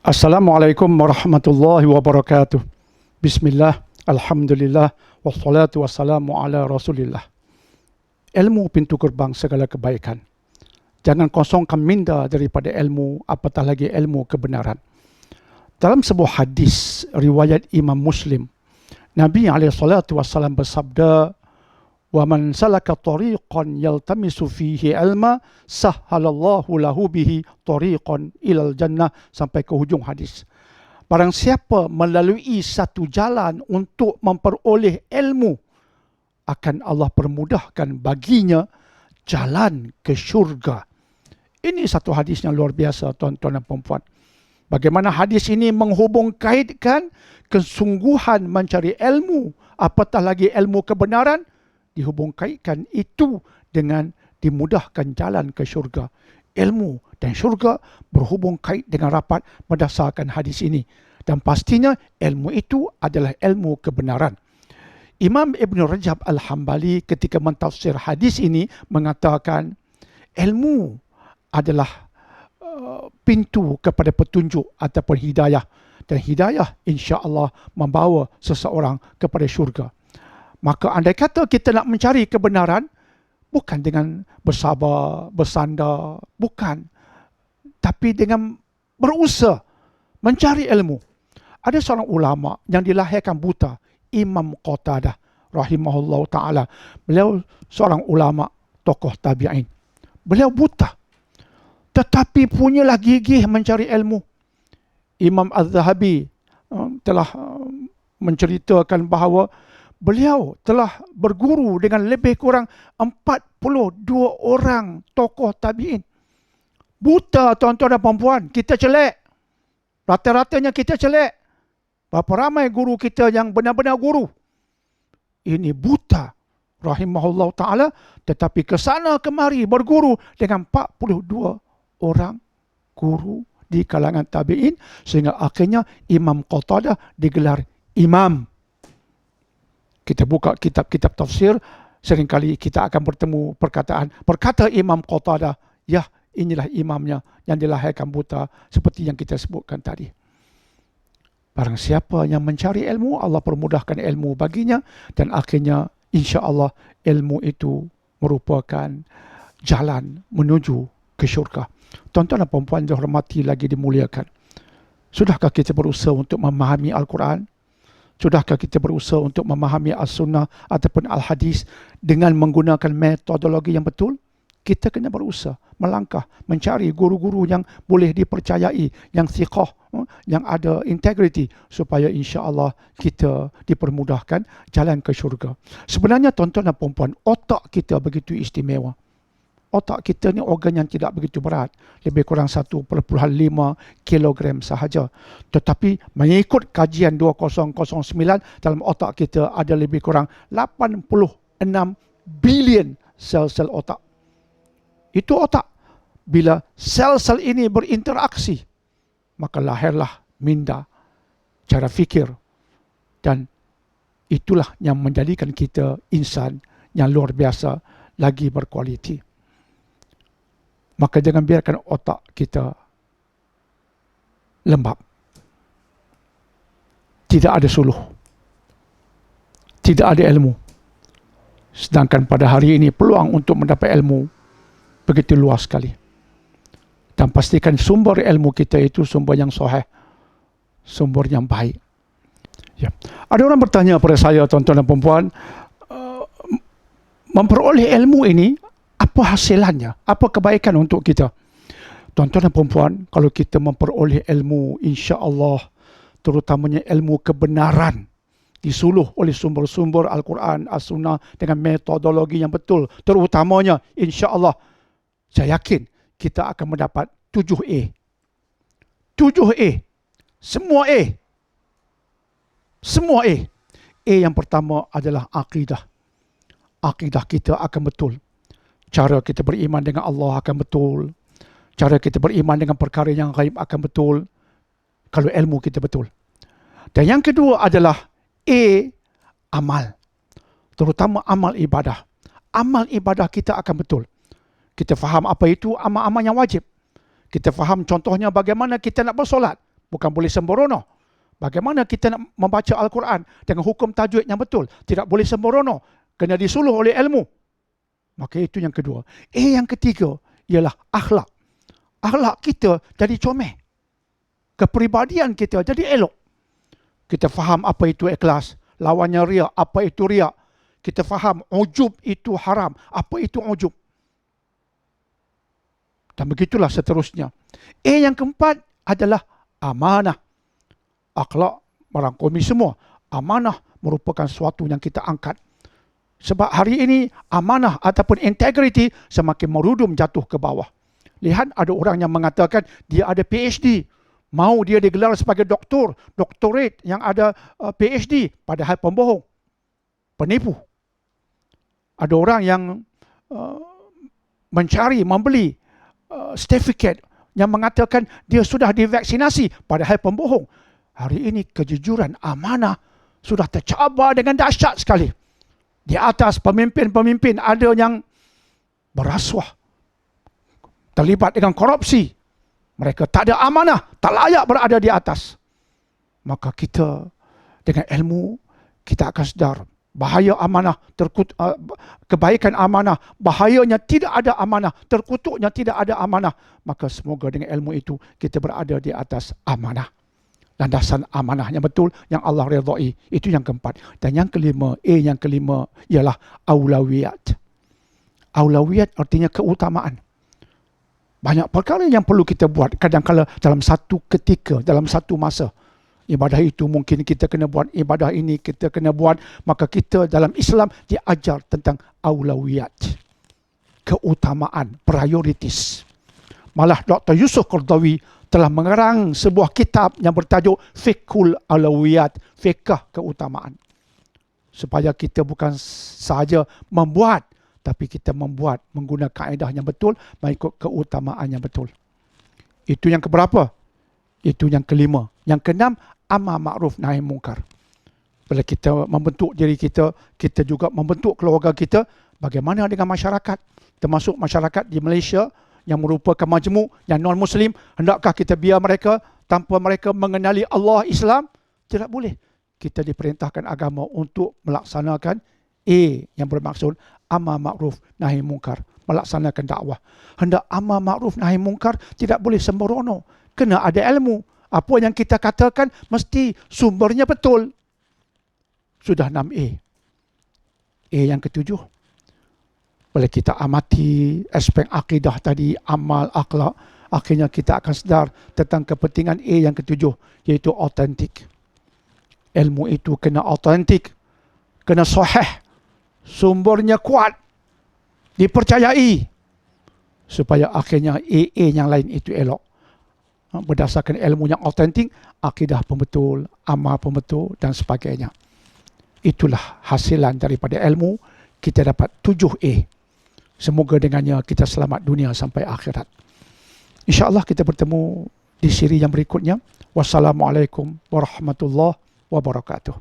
Assalamualaikum warahmatullahi wabarakatuh. Bismillah, alhamdulillah, wassalatu wassalamu ala rasulillah. Ilmu pintu gerbang segala kebaikan. Jangan kosongkan minda daripada ilmu, apatah lagi ilmu kebenaran. Dalam sebuah hadis riwayat Imam Muslim, Nabi SAW bersabda, وَمَنْ سَلَكَ طَرِيقًا يَلْتَمِسُ فِيهِ عِلْمًا سَهَّلَ اللَّهُ لَهُ بِهِ طَرِيقًا إِلَى الْجَنَّةِ, sampai ke hujung hadis. Barang siapa melalui satu jalan untuk memperoleh ilmu, akan Allah permudahkan baginya jalan ke syurga. Ini satu hadis yang luar biasa, tuan-tuan dan puan-puan. Bagaimana hadis ini menghubung kaitkan kesungguhan mencari ilmu, apatah lagi ilmu kebenaran, dihubung kaitkan itu dengan dimudahkan jalan ke syurga. Ilmu dan syurga berhubung kait dengan rapat berdasarkan hadis ini. Dan pastinya ilmu itu adalah ilmu kebenaran. Imam Ibn Rajab Al-Hambali ketika mentafsir hadis ini mengatakan ilmu adalah pintu kepada petunjuk ataupun hidayah. Dan hidayah insya-Allah membawa seseorang kepada syurga. Maka andai kata kita nak mencari kebenaran, bukan dengan bersabar, bersandar, bukan. Tapi dengan berusaha mencari ilmu. Ada seorang ulama yang dilahirkan buta, Imam Qatadah rahimahullah ta'ala. Beliau seorang ulama, tokoh tabi'in. Beliau buta, tetapi punyalah gigih mencari ilmu. Imam Az-Zahabi telah menceritakan bahawa beliau telah berguru dengan lebih kurang 42 orang tokoh tabi'in. Buta, tuan-tuan dan puan-puan, kita celek. Rata-ratanya kita celek. Berapa ramai guru kita yang benar-benar guru. Ini buta, rahimahullah ta'ala, tetapi kesana kemari berguru dengan 42 orang guru di kalangan tabi'in, sehingga akhirnya Imam Qatadah digelar imam. Kita buka kitab-kitab tafsir, seringkali kita akan bertemu berkata Imam Qatadah, ya inilah imamnya yang dilahirkan buta seperti yang kita sebutkan tadi. Barang siapa yang mencari ilmu, Allah permudahkan ilmu baginya dan akhirnya insya-Allah ilmu itu merupakan jalan menuju ke syurga. Tuan-tuan dan puan-puan dihormati lagi dimuliakan. Sudahkah kita berusaha untuk memahami Al-Quran? Sudahkah kita berusaha untuk memahami As-Sunnah ataupun Al-Hadis dengan menggunakan metodologi yang betul? Kita kena berusaha, melangkah, mencari guru-guru yang boleh dipercayai, yang thiqah, yang ada integriti, supaya insya-Allah kita dipermudahkan jalan ke syurga. Sebenarnya tuan-tuan dan puan-puan, otak kita begitu istimewa. Otak kita ni organ yang tidak begitu berat, lebih kurang 1.5 kilogram sahaja. Tetapi mengikut kajian 2009, dalam otak kita ada lebih kurang 86 bilion sel-sel otak. Itu otak. Bila sel-sel ini berinteraksi, maka lahirlah minda, cara fikir. Dan itulah yang menjadikan kita insan yang luar biasa, lagi berkualiti. Maka jangan biarkan otak kita lembab. Tidak ada suluh. Tidak ada ilmu. Sedangkan pada hari ini peluang untuk mendapat ilmu begitu luas sekali. Dan pastikan sumber ilmu kita itu sumber yang sahih, sumber yang baik. Ya. Ada orang bertanya pada saya, tuan-tuan dan puan-puan, memperoleh ilmu ini, apa hasilannya? Apa kebaikan untuk kita? Tuan-tuan dan puan-puan, kalau kita memperoleh ilmu, insya-Allah, terutamanya ilmu kebenaran, disuluh oleh sumber-sumber Al-Quran, As-Sunnah dengan metodologi yang betul, terutamanya, insya-Allah, saya yakin kita akan mendapat 7A. 7A. Semua A. Semua A. A yang pertama adalah akidah. Akidah kita akan betul. Cara kita beriman dengan Allah akan betul. Cara kita beriman dengan perkara yang gaib akan betul. Kalau ilmu kita betul. Dan yang kedua adalah A, amal. Terutama amal ibadah. Amal ibadah kita akan betul. Kita faham apa itu amal-amal yang wajib. Kita faham contohnya bagaimana kita nak bersolat. bukan boleh sembrono. Bagaimana kita nak membaca Al-Quran dengan hukum tajwid yang betul? Tidak boleh sembrono, kena disuluh oleh ilmu. Maka itu yang kedua. Yang ketiga ialah akhlak. Akhlak kita jadi comel. Kepribadian kita jadi elok. Kita faham apa itu ikhlas, lawannya riak, apa itu riak. Kita faham ujub itu haram, apa itu ujub. Dan begitulah seterusnya. Yang keempat adalah amanah. Akhlak merangkumi semua. Amanah merupakan sesuatu yang kita angkat. Sebab hari ini amanah ataupun integriti semakin merudum jatuh ke bawah. Lihat, ada orang yang mengatakan dia ada PhD. Mau dia digelar sebagai doktor, doktorate yang ada PhD, padahal pembohong, penipu. Ada orang yang membeli sertifikat yang mengatakan dia sudah divaksinasi, padahal pembohong. Hari ini kejujuran, amanah sudah tercabar dengan dahsyat sekali. Di atas pemimpin-pemimpin ada yang berasuah, terlibat dengan korupsi. Mereka tak ada amanah, tak layak berada di atas. Maka kita dengan ilmu, kita akan sedar bahaya amanah, kebaikan amanah, bahayanya tidak ada amanah, terkutuknya tidak ada amanah. Maka semoga dengan ilmu itu kita berada di atas amanah. Landasan amanah yang betul yang Allah redai. Itu yang keempat. Dan yang kelima, yang kelima ialah aulawiyat. Aulawiyat artinya keutamaan. Banyak perkara yang perlu kita buat. Kadang-kadang dalam satu ketika, dalam satu masa. Ibadah itu mungkin kita kena buat, ibadah ini kita kena buat. Maka kita dalam Islam diajar tentang aulawiyat. Keutamaan, priorities. Malah Dr. Yusuf Qaradawi telah mengarang sebuah kitab yang bertajuk Fiqhul Aulawiyat, fiqh keutamaan. Supaya kita bukan sahaja membuat, tapi kita membuat menggunakan kaedah yang betul, mengikut keutamaan yang betul. Itu yang keberapa? Itu yang kelima. Yang keenam, amar ma'ruf nahi mungkar. Bila kita membentuk diri kita, kita juga membentuk keluarga kita. Bagaimana dengan masyarakat? Termasuk masyarakat di Malaysia yang merupakan majmuk, yang non-Muslim, hendakkah kita biar mereka tanpa mereka mengenali Allah Islam? Tidak boleh. Kita diperintahkan agama untuk melaksanakan yang bermaksud amar ma'ruf nahi mungkar, melaksanakan dakwah. Hendak amar ma'ruf nahi mungkar tidak boleh sembrono, kena ada ilmu. Apa yang kita katakan mesti sumbernya betul. Sudah 6A. Yang ketujuh, bila kita amati aspek akidah tadi, amal, akhlak, akhirnya kita akan sedar tentang kepentingan yang ketujuh, iaitu autentik. Ilmu itu kena autentik, kena sahih, sumbernya kuat, dipercayai, supaya akhirnya yang lain itu elok. Berdasarkan ilmu yang autentik, akidah pun betul, amal pun betul, dan sebagainya. Itulah hasilan daripada ilmu, kita dapat 7A. Semoga dengannya kita selamat dunia sampai akhirat. InsyaAllah kita bertemu di siri yang berikutnya. Wassalamualaikum warahmatullahi wabarakatuh.